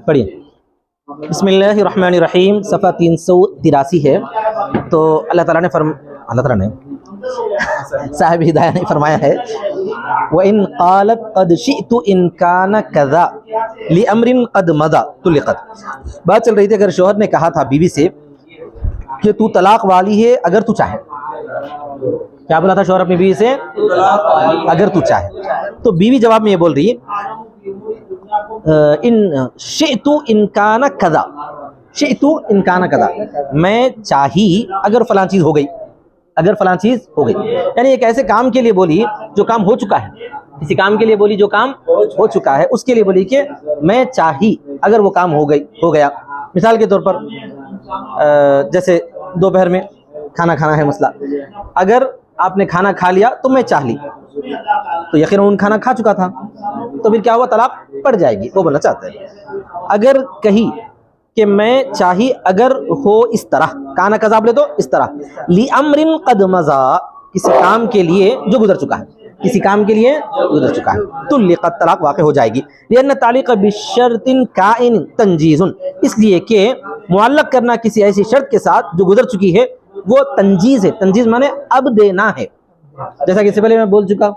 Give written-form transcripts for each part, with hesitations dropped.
पढ़िए। बिस्मिल्लाहिर्रहमानिर्रहीम, सफ़ा 383 है। तो अल्लाह ताला ने साहिब हिदाया ने फरमाया है, व इन क़ालत क़द शिअतु इन कान कज़ा लि अम्रिन क़द मज़ा तुलिक़त। बात चल रही थी, अगर शौहर ने कहा था बीवी से कि तू तलाक वाली है अगर तू चाहे। क्या बोला था शौहर अपनी बीवी से? अगर तू चाहे। तो बीवी जवाब में ये बोल रही है, इन शिअतु इन कान कज़ा, शिअतु इन कान कज़ा, मैं चाही अगर फलां चीज़ हो गई, अगर फलां चीज़ हो गई। यानी एक ऐसे काम के लिए बोली जो काम हो चुका है, किसी काम के लिए बोली जो काम हो चुका है, उसके लिए बोली कि मैं चाही अगर वो काम हो गया। मिसाल के तौर पर जैसे दोपहर में खाना खाना है मसला, अगर आपने खाना खा लिया तो मैं चाह ली, तो यकीनन उन खाना खा चुका था, तो फिर क्या हुआ? तलाक पड़ जाएगी। वो बोलना चाहते हैं। अगर कही कि मैं चाही अगर हो इस तरह, काना कज़ा बोले तो इस तरह, ली अम्रिन क़द मज़ा, किसी काम के लिए जो गुजर चुका है, किसी काम के लिए गुजर चुका है, तो लिक़त तलाक वाक़ हो जाएगी। लिअन्न तालिक़ बिशर्तिन काइन तंजीज़ुन, इसलिए कि मुअल्लक़ करना किसी ऐसी शर्त के साथ जो गुजर चुकी है वो तंजीज़ है। तंजीज़ माने अब देना है। जैसा कि इससे पहले मैं बोल चुका,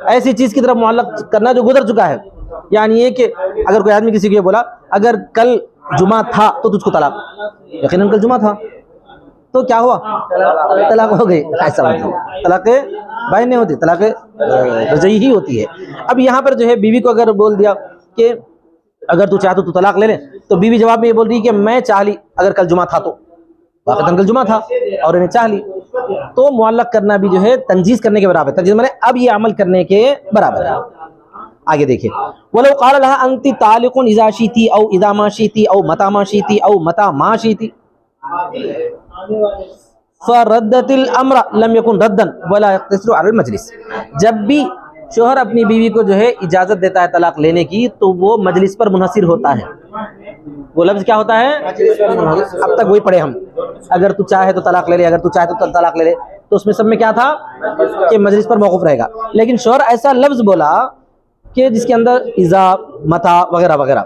ऐसी चीज़ की तरफ मुअल्लक़ करना जो गुजर चुका है। यानी ये कि अगर कोई आदमी किसी को ये बोला अगर कल जुमा था तो तुझको तलाक, यकीनन कल जुमा था, तो क्या हुआ? तलाक हो गई। ऐसा मतलब तलाक बाइन नहीं होती, तलाक रजई ही होती है। अब यहाँ पर जो है बीवी को अगर बोल दिया कि अगर तू चाहे तो तू तलाक ले ले, तो बीवी जवाब में ये बोल रही है कि मैं चाह ली अगर कल जुमा था, तो वाक़तन कल जुमा था और इन्हें चाह ली, तो मुअल्लक़ करना भी जो है तंजीज़ करने के बराबर है। तंजीज़ माने अब ये अमल करने के बराबर है। आगे देखिए, वलो क़ाल लहा अंति तालिक़ुन इज़ा शिती औ इज़ा मा शिती औ मता मा शिती औ मता मा शिती फ़रद्दतिल अम्र लम यकुन रद्दन वला यक़्तसिरु अलल मजलिस। जब भी शौहर अपनी बीवी को जो है इजाज़त देता है तलाक लेने की, तो वो मजलिस पर मुनहसिर होता है। वो लफ्ज़ क्या होता है? अब तक वही पढ़े हम, अगर तू चाहे तो तलाक ले ले, अगर तू चाहे तो तलाक ले ले, तो उसमें सब में क्या था कि मजलिस पर मौक़ूफ़ रहेगा। लेकिन शौहर ऐसा लफ्ज़ बोला कि जिसके अंदर इज़ा मता वगैरह वगैरह,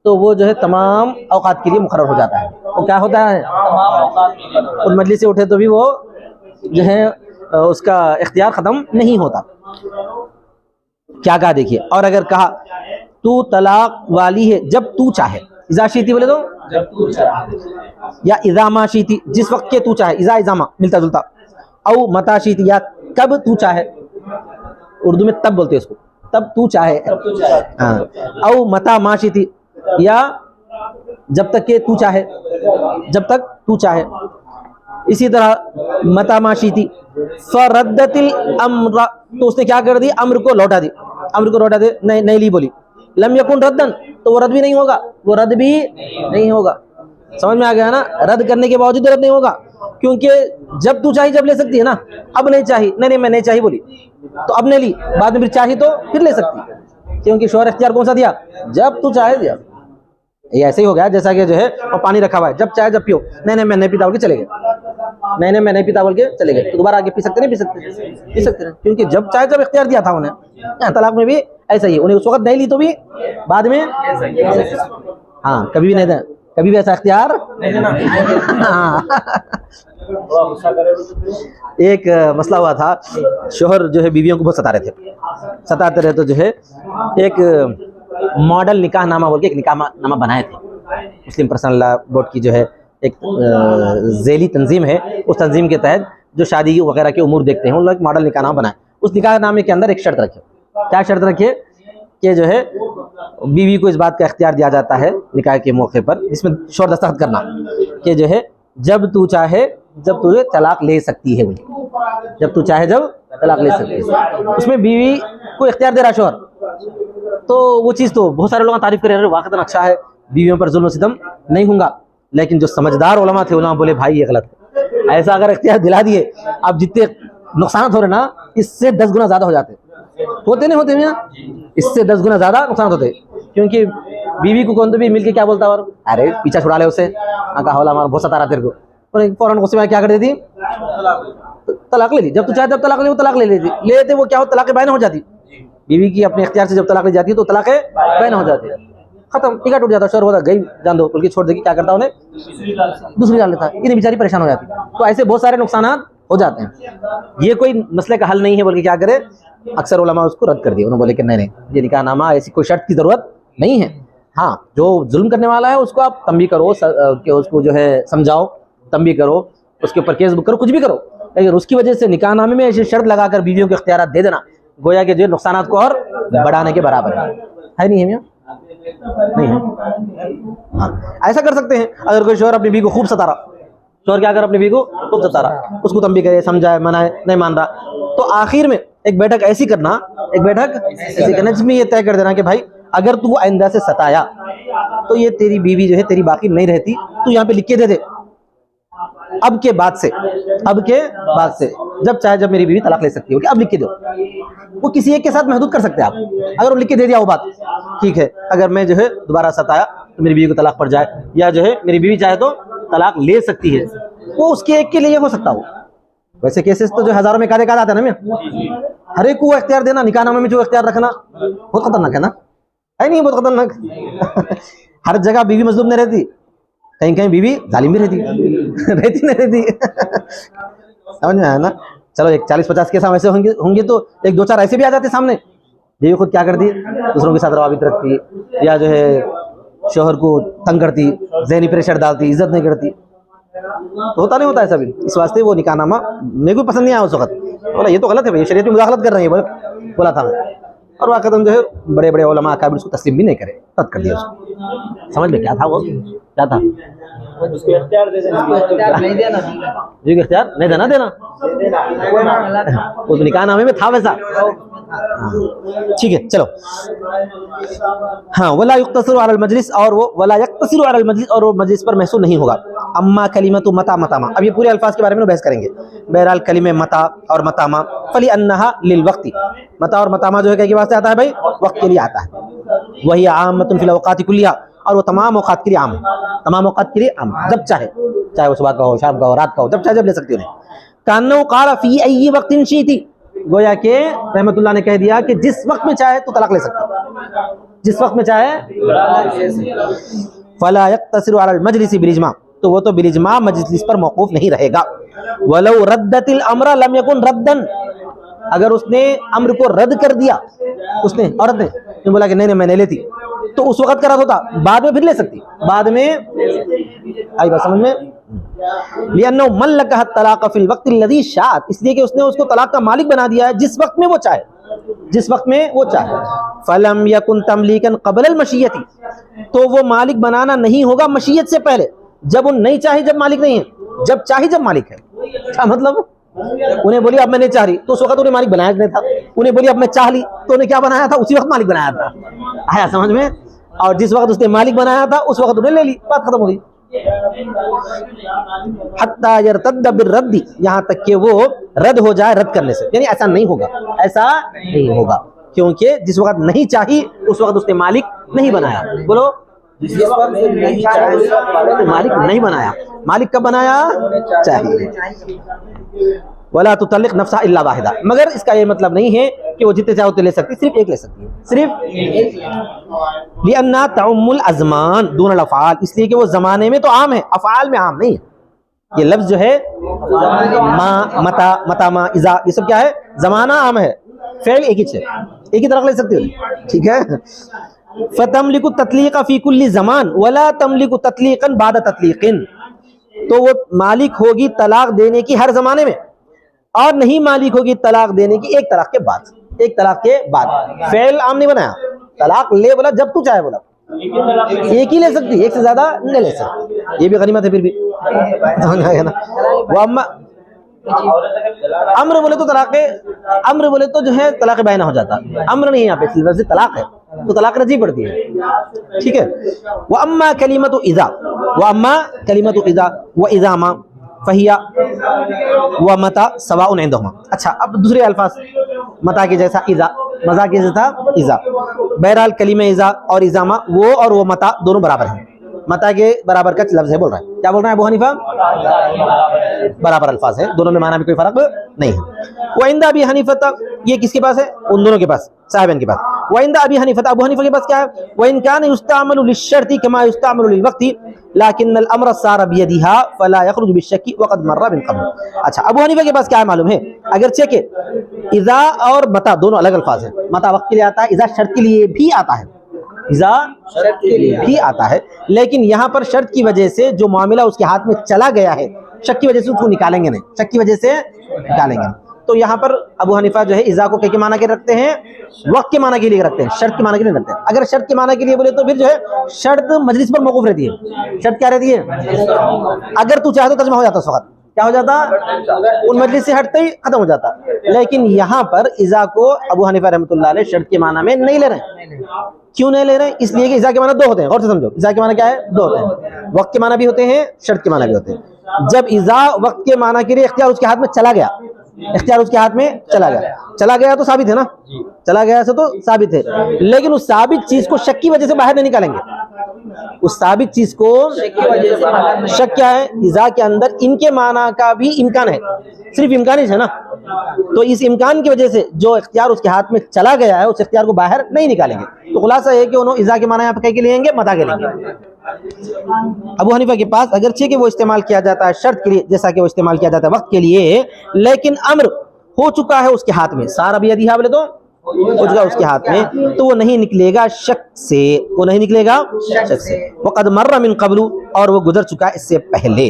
तो वो जो है तमाम औक़ात के लिए मुक़र्रर हो जाता है। वो क्या होता है? और मजलिस से उठे तो भी वो जो है उसका इख्तियार ख़त्म नहीं होता। क्या कहा देखिए, और अगर कहा तू तलाक वाली है जब तू चाहे, इज़ा शीती बोले तो जब तू चाहे, या इज़ा मा शीती जिस वक्त के तू चाहे, इज़ा इज़ामा मिलता जुलता, औ मता शीती या कब तू चाहे, उर्दू में तब बोलते हैं उसको, तब तू चाहे, हाँ, औ मता मा शीती या जब तक के तू चाहे, जब तक तू चाहे। इसी तरह मता मा शीती फ़रद्दतिल अम्र, तो उसने क्या कर दी? अम्र को लौटा दी, अम्र को लौटा दे, नहीं ली बोली। लम यकुन रद्दन, तो वो रद्द भी नहीं होगा, वो रद्द भी नहीं होगा। समझ में आ गया ना? रद्द करने के बावजूद रद्द नहीं होगा, क्योंकि जब तू चाही जब ले सकती है ना। अब नहीं चाही, नहीं मैं नहीं चाही बोली तो अब नहीं ली, बाद में फिर चाही तो फिर ले सकती है, क्योंकि शौहर इख्तियार कौन सा दिया? जब तू चाहे दिया। ये ऐसे ही हो गया जैसा कि जो है और पानी रखा हुआ है, जब चाहे जब पियो, नहीं मैं नहीं पीता बोल के चले गए, नहीं मैं नहीं पीता बोल के चले गए, तो दोबारा आगे पी सकते नहीं? पी सकते नहीं, क्योंकि जब चाहे जब इख्तियार दिया था उन्हें। तलाक में भी ऐसा ही, उन्हें उस वक्त नहीं ली तो भी बाद में, हाँ, कभी भी नहीं देना, कभी भी ऐसा इख्तियार नहीं देना। एक मसला हुआ था, शौहर जो है बीवियों को बहुत सताते रहे, तो जो है एक मॉडल निकाह नामा बोल के एक निकाह नामा बनाए थे। मुस्लिम पर्सनल लॉ बोर्ड की जो है एक ज़ेली तंजीम है, उस तंजीम के तहत जो शादी वगैरह के उमूर देखते हैं, उन लोग मॉडल निकाह नामा बनाए। उस निकाह नामे के अंदर एक शर्त रखे। क्या शर्त रखे? कि जो है बीवी को इस बात का इख्तियार दिया जाता है निकाह के मौके पर, इसमें शौहर दस्तखत करना कि जो है जब तू चाहे जब तुझे तलाक ले सकती है, जब तू चाहे जब तलाक ले सकती है, उसमें बीवी को इख्तियार दे रहा शौहर। तो वो चीज़ तो बहुत सारे लोग तारीफ़ कर रहे हैं, वाक़तन अच्छा है, बीवियों पर जुल्म सितम नहीं होगा। लेकिन जो समझदार उलमा थे, उलमा बोले भाई ये गलत है, ऐसा अगर इख्तियार दिला दिए, अब जितने नुकसान हो रहे ना, इससे 10 गुना ज़्यादा हो जाते होते नहीं होते भैया, इससे 10 गुना ज़्यादा नुकसान होते। क्योंकि बीवी को कौन तो भी मिल के क्या बोलता है, और अरे पीछा छुड़ा ले उससे, कहा होला हमारा बहुत सता रहा तेरे को, फ़ौरन गुस्से में क्या कर देती? तलाक ले ली। जब तू चाहे जब तलाक ले, वो तलाक ले लेते वो क्या हो, तलाक बायन हो जाती। बीवी की अपने इख्तियार से जब तलाक ली जाती है तो तलाक बायन हो जाती है। खत्म, टिका टूट जाता, शोहर होता गई जान दो बोल के छोड़ देगी, क्या करता उन्हें दूसरी डाल लेता, इतनी बेचारी परेशान हो जाती। तो ऐसे बहुत सारे नुकसान हो जाते हैं। ये कोई मसले का हल नहीं है बोल के क्या करे, अक्सर उलमा उसको रद्द कर दिया, उन्होंने बोले कि नहीं ये निकाहनामा ऐसी कोई शर्त की जरूरत नहीं है। हाँ, जो जुल्म करने वाला है उसको आप तंबी करो, उसको जो है समझाओ, तंबी करो, उसके ऊपर केस बुक करो, कुछ भी करो, लेकिन उसकी वजह से निकाहनामे में ऐसी शर्त लगाकर बीवियों के इख्तियार दे देना गोया के जो नुकसान को और बढ़ाने के बराबर है नहीं है मियां? नहीं है। हाँ, ऐसा कर सकते हैं, अगर कोई शोहर अपनी बीवी को खूब सता रहा, शोहर क्या कर अपनी बीवी को खूब सता रहा, उसको तंबी करे, समझाए, मनाए, नहीं मान रहा, तो आखिर में एक बैठक ऐसी करना, जिसमें ये तय कर देना कि भाई अगर तू आइंदा से सताया तो ये तेरी बीवी जो है तेरी बाकी नहीं रहती, तू यहाँ पे लिख के दे दे अब के बाद से जब चाहे जब मेरी बीवी तलाक ले सकती हो, कि अब लिख के दो। वो किसी एक के साथ महदूद कर सकते हैं आप, अगर वो लिख के दे दिया वो बात ठीक है, अगर मैं जो है दोबारा सताया तो मेरी बीवी को तलाक पड़ जाए, या जो है मेरी बीवी चाहे तो तलाक ले सकती है, वो उसके एक के लिए हो सकता हो। वैसे केसेस तो जो हजारों में कादे काद आते हैं ना, मैं हर एक को इख्तियार देना, निकाहनामे में जो इख्तियार रखना बहुत खतरनाक है ना, है नहीं बहुत खतरनाक। हर जगह बीवी मजलूम नहीं रहती, कहीं कहीं बीवी जालिम भी रहती रहती नहीं रहती समझ में आया ना। चलो एक 40-50 केस ऐसे होंगे तो एक 2-4 ऐसे भी आ जाते सामने, बीवी खुद क्या करती, दूसरों के साथ रवाबित रखती, या जो है शोहर को तंग करती, ज़हनी प्रेशर डालती, इज्जत नहीं करती, तो होता नहीं होता ऐसा भी। इस वास्ते वो निकाहनामा मेरे को पसंद नहीं आया उस वक्त, बोला ये तो गलत है भाई, शरीयत में मुदाखलत कर रही है बोला था मैं, और वह कदम जो है बड़े बड़े उलमा अकाबिर उसको तस्लीम भी नहीं करे, रद्द कर दिया उसको। समझ में क्या था, वो क्या था, उसको इख्तियार दे देना, नहीं देना जी, इख्तियार नहीं देना उस निकाहनामे में था वैसा। ठीक है चलो, हाँ, वला युक्तसिरु अलल मजलिस, और वो वला यक्तसिरु अलल मजलिस, और वो मजलिस पर महसूर नहीं होगा। अम्मा कलिमतु मता मतामा, अब ये पूरे अल्फाज के बारे में बहस करेंगे। बहरहाल कलिमे मता और मतामा, फली अन्नहा लिल वक्ति, मता और मतामा जो है क्या वास्ते आता है भाई, वक्त के लिए आता है। वही आमतुन फिल औकाति कुल्लिहा, और वो तमाम औकात के लिए आम है, तमाम औकात के लिए आम, जब चाहे वो सुबह का हो, शाम का हो, रात का हो, जब चाहे जब ले सकती हो। कान्नो क़ाल फी अय्यि वक्तिन शीती, गोया के रहमतुल्लाह ने कह दिया कि जिस वक्त में चाहे तो तलाक ले सकते, जिस वक्त में चाहे। फला यक्तसिरु अलल मजलिस बिलिजमा, तो वो तो बिलिजमा मजलिस पर मौकूफ नहीं रहेगा। वलौ रद्दतिल अम्र लम यकुन रद्दन, अगर उसने अम्र को रद्द कर दिया, उसने औरत ने बोला कि नहीं मैं नहीं लेती, तो उस वक्त का रद्द होता, बाद में फिर ले सकती, बाद में आई बात समझ में। लिअन्नहु मल्लकहा तलाक फिल वक्त लज़ी शाअत, इसलिए कि उसने उसको तलाक का मालिक बना दिया है जिस वक्त में वो चाहे, जिस वक्त में वो चाहे। फलम यकुन तमलीकन क़ब्ल अल मशियती, तो वो मालिक बनाना नहीं होगा मशियत से पहले, जब वो नहीं चाहे जब मालिक नहीं है, जब चाहे जब मालिक है। क्या मतलब, उन्हें बोली अब मैं नहीं चाह रही, तो उस वक्त उन्हें मालिक बनाया नहीं था, उन्हें बोली अब मैं चाह ली, तो उन्हें क्या बनाया था, उसी वक्त मालिक बनाया था। आया समझ में, और जिस वक्त उसने मालिक बनाया था उस वक्त उन्हें ले ली, बात खत्म हो गई। हत्ता यरतद्द बिर्रद्दी, यहाँ तक कि वो रद्द हो जाए रद्द करने से, यानी ऐसा नहीं होगा, ऐसा नहीं होगा, क्योंकि जिस वक्त नहीं चाहिए उस वक्त उसने मालिक नहीं बनाया। बोलो, जिस वक्त नहीं चाहिए तो मालिक नहीं बनाया, मालिक कब बनाया, चाहिए। वला तुतल्लिक नफ्सा इल्ला वाहिदा, मगर इसका ये मतलब नहीं है कि वो जितने चाहे उतने ले सकती, सिर्फ एक ले सकती है, सिर्फ एक। लिअन्ना तउम्मुल अज़मान दून अल-अफ़आल, इसलिए कि वो ज़माने में तो आम है, अफ़आल में आम नहीं है। ये लफ्ज़ जो है मा, मता, मतामा, इज़ा, ये सब क्या है, ज़माना आम है, फ़ेल एक ही है, एक ही तरफ ले सकती हो, ठीक है। फ़तमलिकु तत्लीक़ा फ़ी कुल्ली ज़मान वला तमलिकु तत्लीक़न बाद तत्लीक़िन, तो वो मालिक होगी तलाक देने की हर ज़माने में, और नहीं मालिक होगी तलाक देने की एक तलाक के बाद, एक तलाक के बाद। फेल आम नहीं बनाया, तलाक ले बोला जब तू चाहे, बोला एक ही ले सकती, एक से ज्यादा नहीं ले सकती, ये भी गनीमत है फिर भी, समझ आ गया ना। वो अम्मा अम्र बोले तो तलाक, अम्र बोले तो जो है तलाक बैना हो जाता, अम्र नहीं यहाँ पे सिर्फ तलाक है, तो तलाक रजी पड़ती है, ठीक है। वो अम्मा कलिमतु इज़ा, वो अम्मा कलिमतु इज़ा व इज़ामा फहिया व मता सवाउन इंदहुमा। अच्छा, अब दूसरे अल्फाज मता के जैसा इज़ा, मज़ा के जैसा इज़ा, बहरहाल कलीमे इज़ा और इज़ामा, वो और वो मता दोनों बराबर हैं, मता के बराबर का लफ्ज़ है, बोल रहा है, क्या बोल रहा है अबू हनीफा, बराबर अल्फाज है, दोनों में माना भी कोई फर्क नहीं है। वो इंदा भी हनीफा ये किसके पास है? उन दोनों के पास, साहिबैन के पास। वइंदा अबी हनीफा, अबू हनीफा के पास क्या है? वइन कान युस्तामलु लिश्शर्ति कमा युस्तामलु लिलवक्ति लाकिन अल-अम्र सारा बियदिहा फला यखरुजु बिश्शक्की वक़द मर्रा मिन क़ब्ल। अच्छा, अबू हनीफा के पास क्या है मालूम है? अगर चेक इज़ा और मता दोनों अलग अल्फाज है। मता वक्त के लिए आता है, इज़ा शर्त के लिए भी आता है, इज़ा शर्त के लिए भी आता है, लेकिन यहाँ पर शर्त की वजह से जो मामला उसके हाथ में चला गया है, शक की वजह से उसको निकालेंगे नहीं, शक की वजह से निकालेंगे। तो यहाँ पर अबू हनीफा जो है इज़ा को क्या माना के रखते हैं? वक्त के माना के लिए रखते हैं, शर्त के माना के लिए रखते हैं। अगर शर्त के माना के लिए बोले तो फिर जो है शर्त मजलिस पर मौकूफ रहती है। शर्त क्या रहती है? अगर तू चाहे तो तर्जुमा हो जाता, उस वक्त क्या हो जाता? उन मजलिस से हटते ही खत्म हो जाता। लेकिन यहाँ पर इज़ा को अबू हनीफा रहमतुल्लाह अलैह शर्त के माना में नहीं ले रहे हैं। क्यों नहीं ले रहे हैं? इसलिए कि इज़ा के माना दो होते हैं, और से समझो, इज़ा के माना क्या है? दो होते हैं, वक्त के माना भी होते हैं, शर्त के माना भी होते हैं। जब इज़ा वक्त के माना के लिए इख्तियार उसके हाथ में चला गया, इख्तियार उसके हाथ में चला गया तो साबित है ना, चला गया से तो साबित है, लेकिन उस साबित चीज को शक की वजह से बाहर नहीं निकालेंगे। उस साबित चीज को शक क्या है? इज़ा के अंदर इनके माना का भी इम्कान है, सिर्फ इम्कान ही है ना, तो इस इम्कान की वजह से जो इख्तियार उसके हाथ में चला गया है उस इख्तियार को बाहर नहीं निकालेंगे। तो खुलासा है कि उन्होंने इज़ा के माना यहाँ पे क्या लेंगे? मता के लेंगे। अबू हनीफा के पास अगरचे कि वो इस्तेमाल किया जाता है शर्त के लिए, जैसा कि वो इस्तेमाल किया जाता है वक्त के लिए, लेकिन अम्र हो चुका है उसके हाथ में, सारा भी यदि बोले तो हो चुका उसके हाथ में, तो वो नहीं निकलेगा शक से, वो नहीं निकलेगा शक से। वक़द मर्रा मिन क़ब्लु, और वो गुजर चुका है इससे पहले।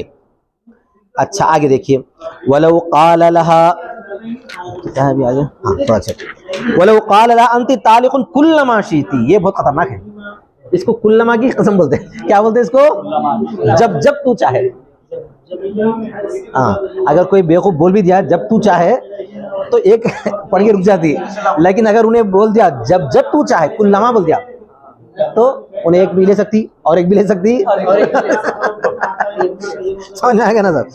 अच्छा आगे देखिए, वलौ क़ाल लहा, क्या है अभी आगे? हाँ थोड़ा सा, वलौ क़ाल लहा अंति तालिक़ुन कुल्लमा शीती, ये बहुत खतरनाक है। इसको कुल्लमा की कसम बोलते हैं। क्या बोलते हैं इसको? जब जब तू चाहे। हाँ, अगर कोई बेवकूफ बोल भी दिया जब तू चाहे तो एक पढ़ के रुक जाती है, लेकिन अगर उन्हें बोल दिया जब जब तू चाहे, कुल्लमा बोल दिया, तो उन्हें एक भी ले सकती और एक भी ले सकती। समझ में आएगा ना सर?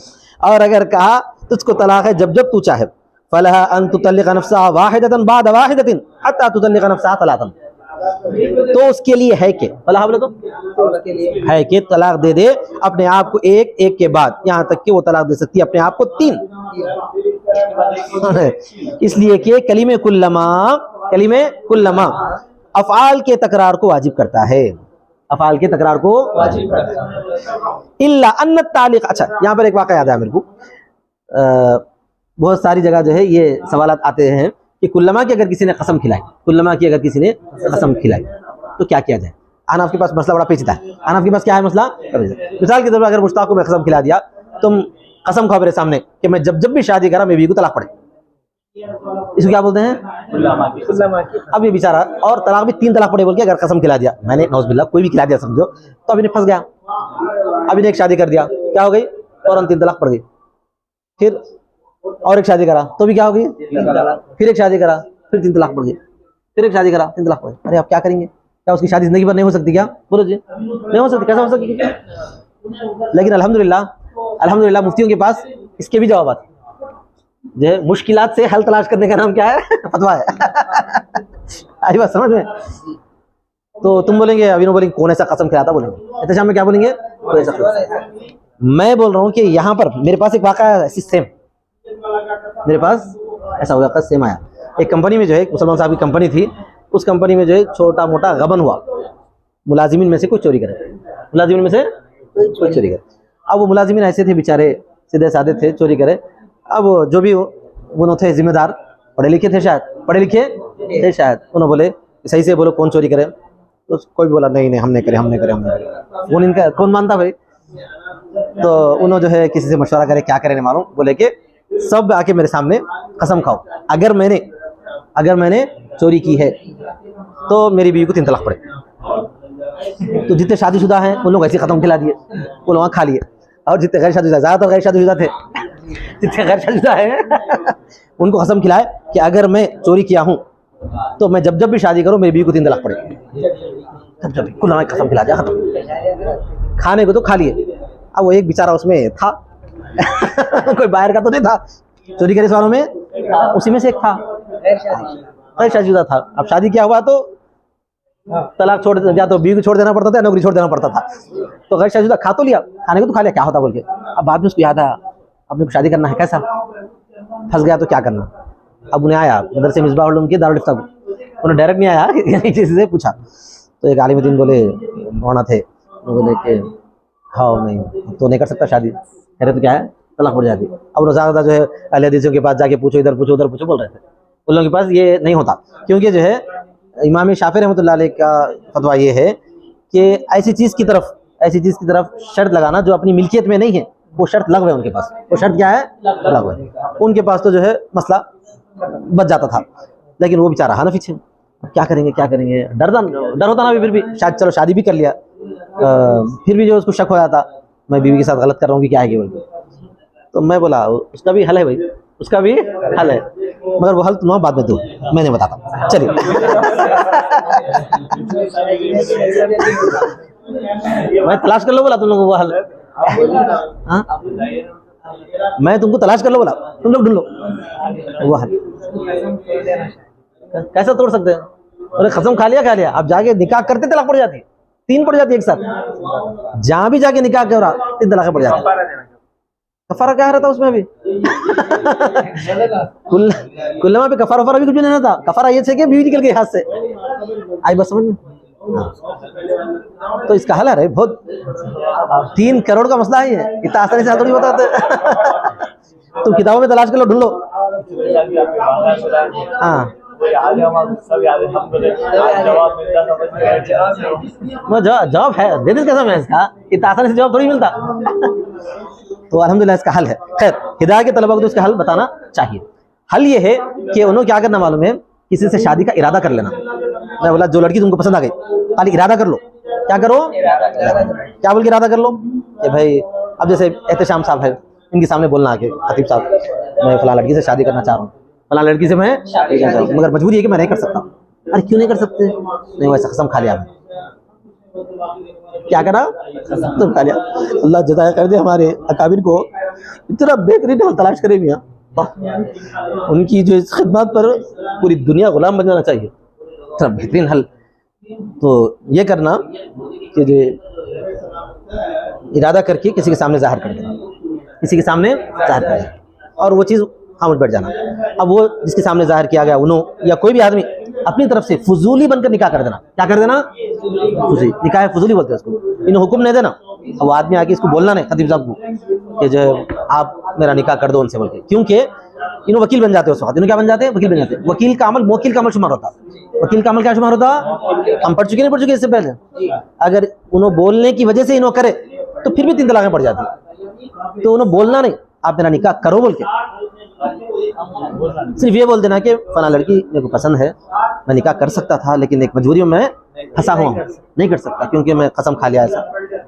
और अगर कहा तुझको तलाक है जब जब तू चाहे, फलहा अन तुतल्लिक़ नफ्सहा वाहिदतन बाद वाहिदतिन हत्ता तुतल्लिक़ नफ्सहा तलाक़न, तो उसके लिए है कि फलहा बोले तो है कि तलाक दे दे अपने आप को एक एक के बाद, यहाँ तक कि वो तलाक दे सकती है अपने आप को 3। इसलिए कि कलीमे कुल्लमा अफ़आल के तकरार को वाजिब करता है, अफ़आल के तकरार को वाजिब करता है। इल्ला अन्न तालिक़, अच्छा यहाँ पर एक वाक़या याद है मेरे को, बहुत सारी जगह जो है ये सवालात आते हैं कि कुल्लमा की अगर किसी ने कसम खिलाई, कुल्लमा की अगर किसी ने कसम खिलाई तो क्या किया जाए? अहनाफ के पास मसला बड़ा पेचीदा है। अहनाफ के पास क्या है मसला? मिसाल के तौर पर अगर मुश्ताक को मैं कसम खिला दिया, तुम कसम खाओ मेरे सामने कि मैं जब जब भी शादी करा मेरी बीवी को तलाक पड़े, इसको क्या बोलते हैं? कुल्लमा की। अब ये बेचारा, और तलाक भी 3 तलाक पड़े बोल के अगर कसम खिला दिया, मैंने नौज़बिल्लाह कोई भी खिला दिया समझो, तो अभी ने फंस गया, अभी ने एक शादी कर दिया, क्या हो गई? फौरन 3 तलाक पड़ गई। फिर और एक शादी करा तो भी क्या हो गई? फिर एक शादी करा, फिर 3 तलाक पड़ गई, फिर एक शादी करा, 3 तलाक पड़ गई। अरे आप क्या करेंगे? क्या उसकी शादी जिंदगी भर नहीं हो सकती? क्या बोलो जी, नहीं हो सकती? कैसा हो सकती? लेकिन अल्हम्दुलिल्लाह मुफ्तियों के पास इसके भी जवाब आते जो है, मुश्किलात से हल तलाश करने का नाम क्या है? फतवा है। आई बात समझ में? तो तुम बोलेंगे, अभी बोलेंगे कौन ऐसा कसम खिलाता, बोलेंगे एहतशाम में क्या बोलेंगे? कोई ऐसा। मैं बोल रहा हूँ कि यहाँ पर मेरे पास एक वाक़या ऐसी सेम, मेरे पास ऐसा वाक़या सेम आया। एक कंपनी में जो है, मुसलमान साहब की कंपनी थी, उस कंपनी में जो है छोटा मोटा गबन हुआ, मुलाजिमीन में से कोई चोरी करे, मुलाजिमीन में से कोई चोरी करे। अब वो मुलाजिमीन ऐसे थे बेचारे, सीधे साधे थे, चोरी करे। अब जो भी वो थे जिम्मेदार, पढ़े लिखे थे शायद, उन्होंने बोले सही से बोलो कौन चोरी करे, तो कोई भी बोला नहीं हमने करे। वो इनका कौन मानता भाई? तो उन्होंने जो है किसी से मशवरा करे, क्या करे नहीं मालूम, बोले कि सब आके मेरे सामने कसम खाओ, अगर मैंने चोरी की है तो मेरी बीवी को 3 तलाक पड़े। तो जितने शादीशुदा हैं उन लोग ऐसे खत्म खिला दिए, वो लोग खा लिए, और जितने गैर शादीशुदा, ज़्यादातर गैर शादीशुदा थे, जितने गैर शादीशुदा हैं उनको कसम खिलाए कि अगर मैं चोरी किया हूँ तो मैं जब जब भी शादी करूँ मेरी बीवी को 3 तलाक पड़े। जब कुल हमें कसम खिला दिया, खत्म। खाने को तो खा लिए। अब वो एक बेचारा उसमें था कोई बाहर का तो नहीं था, चोरी करे वालों में उसी में से एक था, गैर शादीशुदा था। अब शादी किया हुआ तो तलाक छोड़, या तो बीवी को छोड़ देना पड़ता था, नौकरी छोड़ देना पड़ता था। तो गैर शादीशुदा खा तो लिया, खाने को तो खा लिया, क्या होता बोल के। अब बाद में उसको याद आया अब मेरे को शादी करना है, कैसा? फंस गया तो क्या करना? अब उन्हें आया मदरसे मिसबाह उल उलूम के दारुल इफ्ता को, उन्हें डायरेक्ट नहीं आया, यानी किसी से पूछा। तो एक आलिम दीन बोले मौलाना थे, बोले कि हाँ नहीं तो नहीं कर सकता शादी, कह रहे तो क्या है तलाक पड़ जाती। अब रोज़ादा जो है अहले हदीसों के पास जाके पूछो, इधर पूछो उधर पूछो बोल रहे थे। उन लोगों के पास ये नहीं होता, क्योंकि जो है इमाम शाफी रहमतुल्लाह अलैह का फतवा ये है कि ऐसी चीज़ की तरफ शर्त लगाना जो अपनी मिल्कियत में नहीं है, वो शर्त लगवे उनके पास। वो शर्त क्या है? लगवे। उनके पास तो जो है मसला बच जाता था, लेकिन वो बेचारा हनफी थे। अब क्या करेंगे डर होता ना, फिर भी शायद चलो शादी भी कर लिया, फिर भी जो उसको शक हो जाता मैं बीवी के साथ गलत कर रहा हूँ कि क्या है बोल के। तो मैं बोला उसका भी हल है भाई, उसका भी हल है, मगर वो हल तुम बाद में दो, मैं नहीं बताता। चलिए मैं तलाश कर लो बोला तुम लोगों को वो हल, हाँ मैं तुमको तलाश कर लो बोला, तुम लोग ढूंढ लो वो हल। कैसा तोड़ सकते हैं? अरे कसम खा लिया, अब जाके निकाह करते तलाक पड़ जाती, 3 पड़ जाती एक साथ, जहां भी जाके निकाह कर रहा 3 तलाक पड़ जाती। कफारा क्या रहता उसमें अभी? कुल्लमा पे कफारा भी कुछ भी नहीं रहता। कफारा ये है कि बीवी निकल गई हाथ से, आई बस समझ में। तो इसका हल है बहुत, 3 करोड़ का मसला है ये, इतना आसानी से थोड़ी बताते। तुम किताबों में तलाश कर लो, ढूंढ लो। हाँ जवाब है, दे दे कैसा मैं इसका, इतना आसानी से जवाब थोड़ी मिलता। तो अल्हम्दुलिल्लाह इसका हल है। खैर हिदायत के तलबा को तो इसका हल बताना चाहिए। हल ये है कि उन्होंने क्या करना मालूम है, किसी से शादी का इरादा कर लेना। मैं बोला जो लड़की तुमको पसंद आ गई, खाली इरादा कर लो। क्या करो? क्या बोल के इरादा कर लो कि भाई अब जैसे एहतशाम साहब है, इनके सामने बोलना आके खतीब साहब मैं फलां लड़की से शादी करना चाह रहा हूँ, फलां लड़की से मैं शादी करना चाह रहा हूँ, मगर मजबूरी है कि मैं नहीं कर सकता। अरे क्यों नहीं कर सकते? नहीं वैसा कसम खा लिया आपने। क्या करा? कसम खा लिया। अल्लाह जज़ा कर दे हमारे अकाबिर को, इतना बेहतरीन हल तलाश करे मियाँ, उनकी जो इस खिदमत पर पूरी दुनिया गुलाम बन जाना चाहिए, इतना बेहतरीन हल। तो ये करना कि जो इरादा करके किसी के सामने जाहिर कर देना, किसी के सामने जाहिर कर देना, और वो चीज़ खामोश बैठ जाना। अब वो जिसके सामने जाहिर किया गया उन्होंने या कोई भी आदमी अपनी तरफ से फजूली बनकर निकाह कर देना। क्या कर देना? फजूली। निकाह फजूली बोलते हैं उसको। इन्हें हुक्म नहीं देना, अब वो आदमी आके इसको बोलना नहीं खतीब साहब को कि जो आप मेरा निकाह कर दो उनसे बोल के, क्योंकि इन्हों वकील बन जाते हैं उस वक्त। इन्हों क्या बन जाते हैं? वकील बन जाते हैं। वकील का अमल मोकिल का अमल शुमार होता। वकील का अमल क्या शुमार होता? हम पढ़ चुके नहीं पढ़ चुके इससे पहले? अगर उन्होंने बोलने की वजह से इन्हों करे तो फिर भी 3 तलाक़ें पड़ जाती। तो उन्होंने बोलना नहीं, आप मेरा निकाह करो बोल के, सिर्फ ये बोल देना कि फला लड़की मेरे को पसंद है, मैं निकाह कर सकता था लेकिन एक मजबूरी में मैं फंसा हुआ हूँ, नहीं कर सकता क्योंकि मैं कसम खा लिया ऐसा।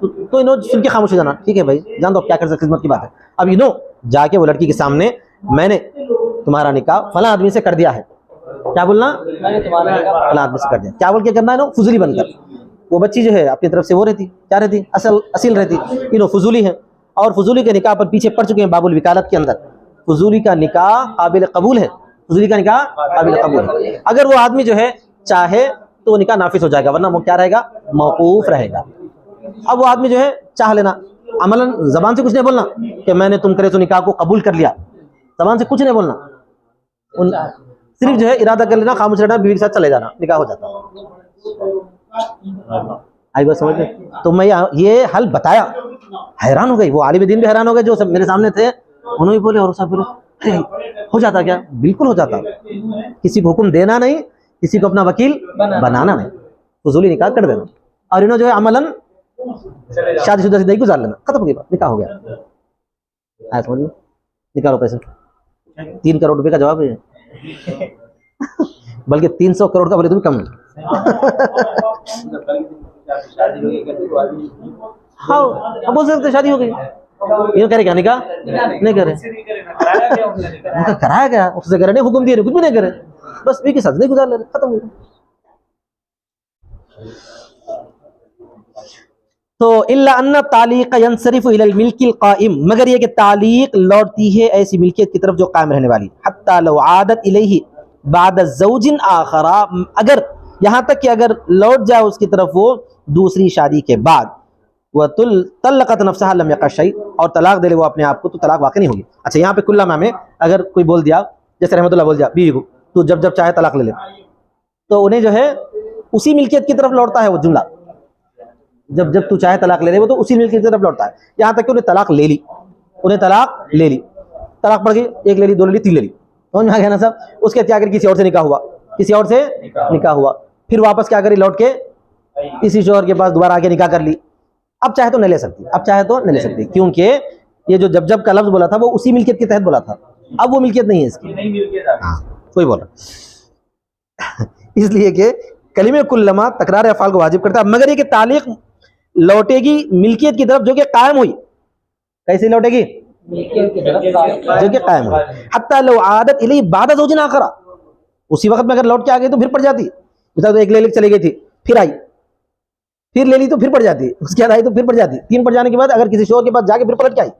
तो इन्हों सुन के खामोश हो जाना, ठीक है भाई जान दो, क्या कर सकते, खिदमत की बात है। अब इन्हों जाके वो लड़की के सामने मैंने तुम्हारा निकाह फला आदमी से कर दिया है, क्या बोलना? फला आदमी से कर दिया। क्या बोल के करना है? फजूली बनकर। वो बच्ची जो है अपनी तरफ से वो रहती, क्या रहती? असील रहती। इन्हों फजूली है, और फजूली के निकाह पर पीछे पड़ चुके हैं बाबुल विकालत के अंदर। फजूली का निकाह काबिल कबूल है, फजूली का निकाह काबिल कबूल है। अगर वो आदमी जो है चाहे तो निकाह नाफिज हो जाएगा, वरना वो क्या रहेगा? मौकूफ रहेगा। अब वो आदमी जो है चाह लेना, अमलन जबान से कुछ नहीं बोलना कि मैंने तुम करे तो निकाह को कबूल कर लिया, जबान से कुछ नहीं बोलना, सिर्फ जो है इरादा कर लेना, खामोश रहना, बीवी के साथ चले जाना, निकाह हो जाता। आई बात समझ में? तो मैं ये हल बताया, हैरान हो गई वो आलिम दीन भी हैरान हो गए जो सब मेरे सामने थे। उन्होंने भी बोले और सब बोले हो जाता क्या? बिल्कुल हो जाता। किसी को हुक्म देना नहीं, किसी को अपना वकील बनाना नहीं, फजूली निकाह कर देना, और इन्होंने जो है अमलन शादीशुदा से नहीं गुजार लेना, खत्म हो गई बात, निकाह हो गया। आया समझ में? निकालो पैसे, 3 करोड़ रुपए का जवाब है बल्कि 300 करोड़ का बोले तो भी कम है। हाँ अब बोल सकते शादी हो गई, ये करे क्या? निकाह नहीं करे, उनका कराया गया, उससे करे नहीं, हुक्म दिए कुछ भी नहीं करे, बस भी के साथ नहीं गुजार ले, खत्म हो गया। तो इल्ला अन्ना तालीक यंसरिफु इलल मिल्किल काइम, मगर ये कि तालीक लौटती है ऐसी मिल्कियत की तरफ जो कायम रहने वाली, हत्ता लौ आदत इलैहि बाद ज़ौजिन आखरा, अगर यहाँ तक कि अगर लौट जाए उसकी तरफ वो दूसरी शादी के बाद, वह तल्लक़त नफ्सहा लम यक़अ शै, और तलाक दे ले वो अपने आप को, तो तलाक वाक़ई नहीं होगी। अच्छा यहाँ पे कुल्ला में अगर कोई बोल दिया जैसे रहमतुल्लाह बोल दिया बीवी को तो जब जब चाहे तलाक ले ले, तो उन्हें जो है उसी मिल्कियत की तरफ लौटता है वो जुमला, जब जब तू चाहे तलाक ले ले, वो तो उसी मिल्कियत की तरफ लौटता है। यहाँ तक कि उन्हें तलाक ले ली, उन्हें तलाक ले ली, तलाक पड़ गई, 1 ले ली, 2 ले ली, 3 ले ली, समझ में आ गया ना सब। उसके क्या करी, किसी और से निकाह हुआ, किसी और से निकाह हुआ, फिर वापस क्या करी, लौट के इसी शोहर के पास दोबारा आके निकाह कर ली। अब चाहे तो नहीं ले सकती, अब चाहे तो नहीं ले सकती, क्योंकि ये जो जब जब का लफ्ज बोला था वो उसी मिल्कियत के तहत बोला था, अब वो मिल्कियत नहीं है इसकी। हाँ कोई बोल रहा इसलिए कि कलीमे कुल्लमा तकरार अफ़ाल को वाजिब करता है, मगर ये कि तालीक लौटेगी मिल्कियत की तरफ जो कि कायम हुई। कैसे लौटेगी, जो कि कायम हुई। हत्ता लो आदत इलैहि बाद ज़ौजिन आखरा, उसी वक्त में अगर लौट के आ गई तो फिर पड़ जाती। मिसाल तो 1 ले चली गई थी, फिर आई, फिर ले ली तो फिर पड़ जाती, उसके बाद आई तो फिर पड़ जाती, 3 पड़ जाने के बाद अगर किसी शोहर के पास जाके फिर पलट के आई,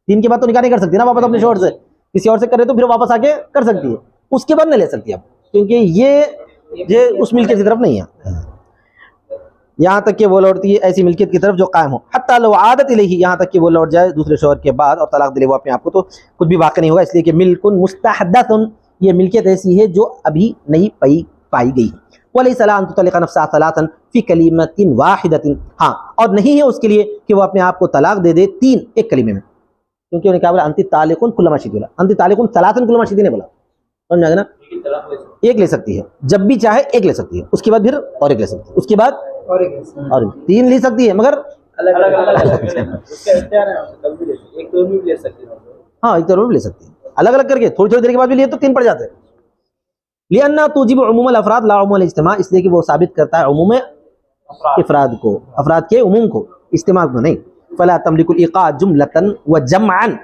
3 के बाद तो निकाह नहीं कर सकती ना वापस अपने शोहर से, किसी और से करे तो फिर वापस आके कर सकती है, उसके बाद नहीं ले सकती अब, क्योंकि ये उस मिल्कियत की तरफ नहीं है। यहाँ तक कि वो लौटती है ऐसी मिल्कियत की तरफ जो कायम हो। हत्ता लो आदत इलैहि, यहाँ तक कि वो लौट जाए दूसरे शोहर के बाद और तलाक दिले वो अपने आप को, तो कुछ भी वाक़ नहीं होगा, इसलिए कि मिल्कुन मुस्तहदतुन, ये मिल्कियत ऐसी है जो अभी नहीं पाई गई। वलैसा लहा अन तुतल्लिक़ नफ़्सहा सलासन फ़ी कलिमतिन वाहिदतिन, हाँ और नहीं है उसके लिए कि वो अपने आप को तलाक दे दे 3 एक कलीमे में, क्योंकि उन्हें क्या बोला, अंति तालिकुन कुल्लमा शिदी, बोला अंति तालिकुन सलासन कुल्लमा शिदी ने बोला, समझ में आ गया ना। एक ले सकती है, जब भी चाहे एक ले सकती है, उसके बाद फिर और एक ले सकती है, उसके बाद और 3 ले सकती है, मगर अलग अलग उसका इख्तियार है, कभी भी ले सकती है, एक तो भी ले सकती है। हाँ एक तो भी ले सकती है, अलग अलग करके थोड़ी देर के बाद भी लिए तो 3 पड़ जाते हैं। लिअन्ना तुजिब उमूमल अफराद ला उमूमल इज्तिमा, इसलिए कि वो साबित करता है उमूम इफराद को, अफराद के उमूम को, इज्तिमा को नहीं। फला तमलिकुल इक़ा जुमलतन व जमअन,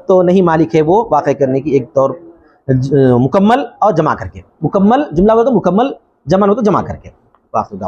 तो नहीं मालिक है वो वाक़ई करने की एक तौर मुकम्मल और जमा करके, मुकम्मल जुमला हो तो मुकम्मल, जमा हो तो जमा करके। वाक़ई